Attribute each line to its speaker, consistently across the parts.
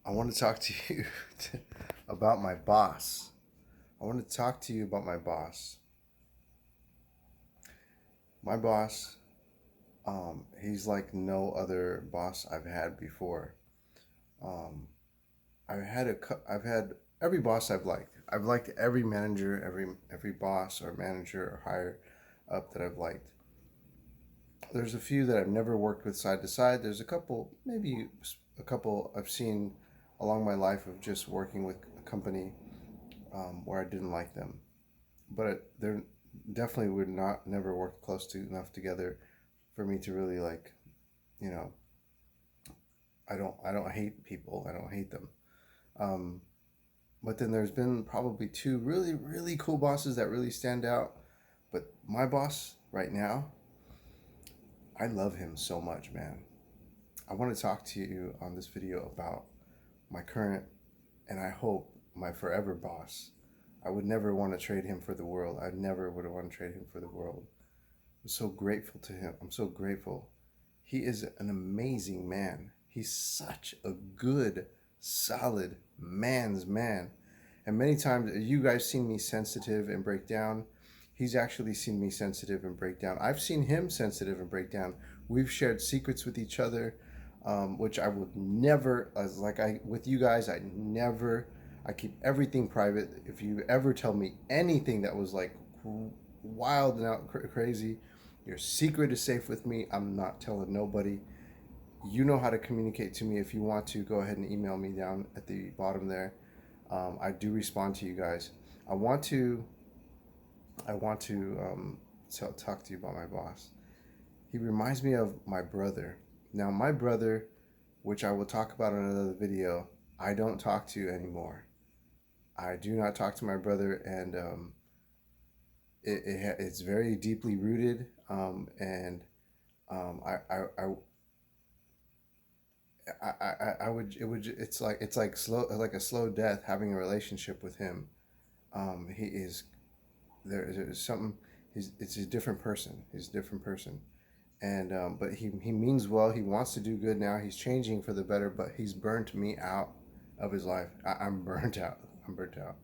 Speaker 1: I want to talk to you about my boss. I want to talk to you about my boss. My boss, he's like no other boss I've had before. Um, I've had every boss I've liked. I've liked every manager, every boss or manager or higher up that I've liked. There's a few that I've never worked with side to side. There's a couple, maybe a couple I've seen along my life of just working with a company where I didn't like them, but they're definitely would not never work close to enough together for me to really like. You know, I don't hate people. I don't hate them. Um, but then there's been probably two really cool bosses that really stand out. But my boss right now, I love him so much, man. I want to talk to you on this video about my current and I hope my forever boss. I would never want to trade him for the world. I never would want to trade him for the world. I'm so grateful to him. I'm so grateful. He is an amazing man. He's such a good, solid man's man. And many times, you guys seen me sensitive and break down. He's actually seen me sensitive and break down. I've seen him sensitive and break down. We've shared secrets with each other, which I would never, as like I with you guys, I never. I keep everything private. If you ever tell me anything that was like wild and out crazy, your secret is safe with me. I'm not telling nobody. You know how to communicate to me. If you want to, go ahead and email me down at the bottom there. I do respond to you guys. I want to. I want to talk to you about my boss. He reminds me of my brother. Now, my brother, which I will talk about in another video, I don't talk to anymore. I do not talk to my brother, and it's very deeply rooted. And I, I would it's like slow, like a slow death having a relationship with him. He is there's something. It's a different person. He's a different person, and but he means well. He wants to do good now. He's changing for the better, but he's burnt me out of his life. I'm burnt out. I'm burnt out.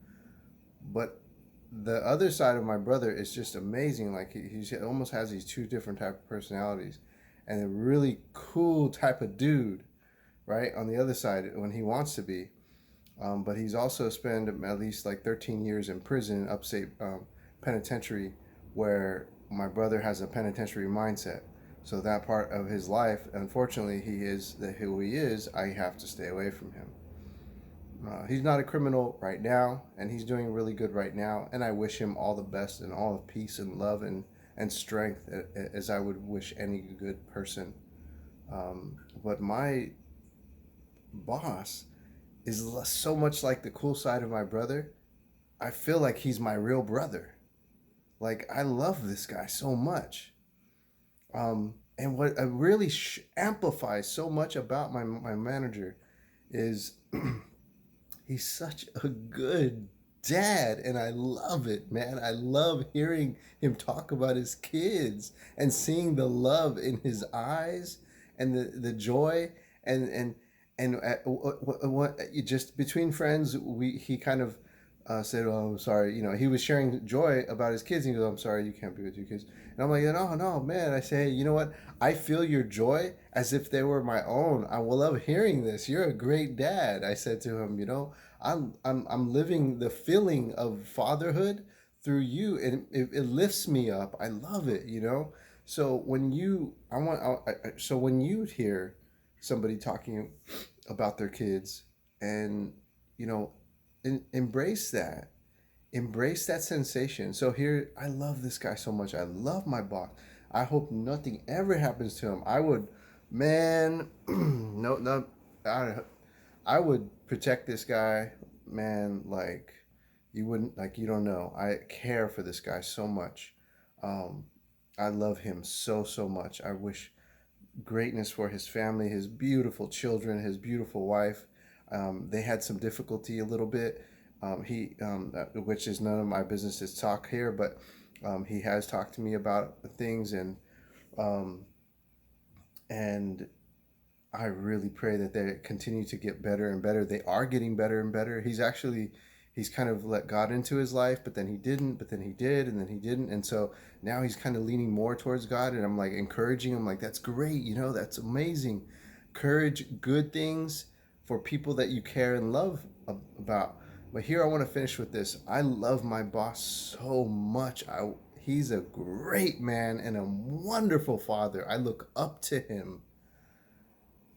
Speaker 1: But the other side of my brother is just amazing. Like he almost has these two different type of personalities, and a really cool type of dude, right? On the other side, when he wants to be, but he's also spent at least like 13 years in prison, upstate penitentiary, where my brother has a penitentiary mindset. So that part of his life, unfortunately, he is who he is. I have to stay away from him. He's not a criminal right now, and he's doing really good right now. And I wish him all the best and all of peace and love and strength, as I would wish any good person. But my boss is so much like the cool side of my brother. I feel like he's my real brother. Like I love this guy so much. And what really amplifies so much about my manager is he's such a good dad, and I love it, man. I love hearing him talk about his kids and seeing the love in his eyes and the joy and what just between friends we he kind of said, "Oh, I'm sorry." You know, he was sharing joy about his kids. And he goes, "I'm sorry, you can't be with your kids." And I'm like, "No, no, man." I say, "Hey, you know what? I feel your joy as if they were my own. I will love hearing this. You're a great dad." I said to him, "You know, I'm living the feeling of fatherhood through you, and it lifts me up. I love it. You know." So when you, I want, so when you hear somebody talking about their kids, and you know, embrace that, embrace that sensation. So here, I love this guy so much. I love my boss. I hope nothing ever happens to him. I would, man, no, no, I would protect this guy, man. Like you wouldn't, like you don't know. I care for this guy so much. Um, I love him so much. I wish greatness for his family, his beautiful children, his beautiful wife. They had some difficulty a little bit. Which is none of my business to talk here, but he has talked to me about things, um, and I really pray that they continue to get better and better. They are getting better and better. He's kind of let God into his life, but then he didn't, but then he did, and then he didn't. And so now he's kind of leaning more towards God. And I'm like encouraging him, like, that's great. That's amazing. Courage, good things for people that you care and love about. But here I want to finish with this. I love my boss so much. He's a great man and a wonderful father. I look up to him,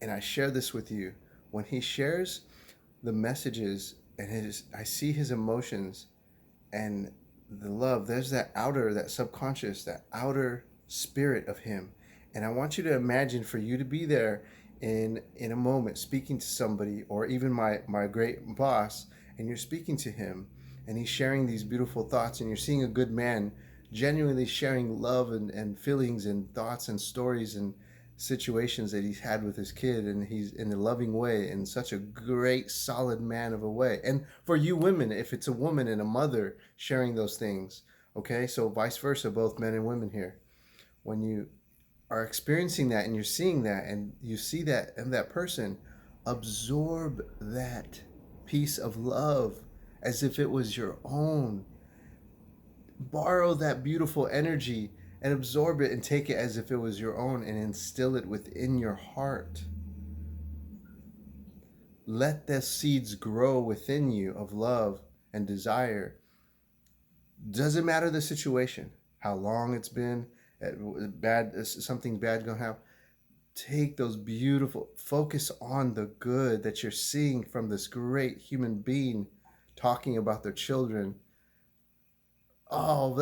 Speaker 1: and I share this with you. When he shares the messages and I see his emotions and the love, there's that subconscious, that outer spirit of him. And I want you to imagine, for you to be there in a moment speaking to somebody, or even my great boss, and you're speaking to him and he's sharing these beautiful thoughts, and you're seeing a good man genuinely sharing love and feelings and thoughts and stories and situations that he's had with his kid, and he's in a loving way, in such a great solid man of a way. And for you women, if it's a woman and a mother sharing those things, okay, so vice versa, both men and women here, when you are experiencing that and you're seeing that and you see that in that person, absorb that piece of love as if it was your own. Borrow that beautiful energy and absorb it and take it as if it was your own, and instill it within your heart. Let the seeds grow within you of love and desire. Doesn't matter the situation, how long it's been, bad, something bad gonna happen. Take those beautiful, focus on the good that you're seeing from this great human being talking about their children. Oh,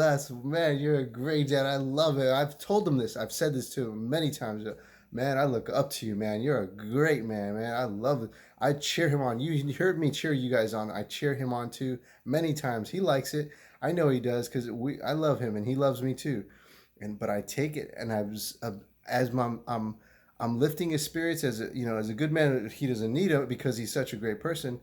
Speaker 1: man, you're a great dad. I love it. I've told him this. I've said this to him many times. Man, I look up to you, man. You're a great man. I love it. I cheer him on. You heard me cheer you guys on. I cheer him on too many times. He likes it. I know he does, because I love him and he loves me too. But I take it, and as I'm lifting his spirits as as a good man. He doesn't need it because he's such a great person,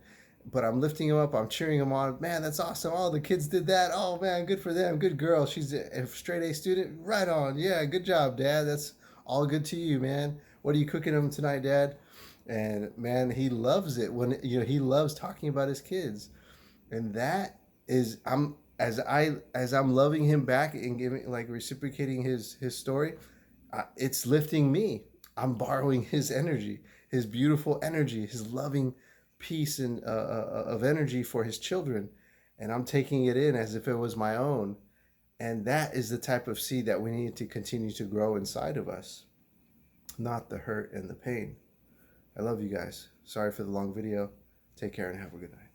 Speaker 1: but I'm lifting him up. I'm cheering him on. Man, that's awesome. Oh, the kids did that. Oh man, good for them. Good girl. She's a straight A student. Right on. Yeah, good job, Dad. That's all good to you, man. What are you cooking him tonight, Dad? And man, he loves it when he loves talking about his kids. And that is, I'm loving him back and giving, like, reciprocating his story. It's lifting me. I'm borrowing his energy, his beautiful energy, his loving peace and of energy for his children, and I'm taking it in as if it was my own. And that is the type of seed that we need to continue to grow inside of us, not the hurt and the pain. I love you guys. Sorry for the long video. Take care and have a good night.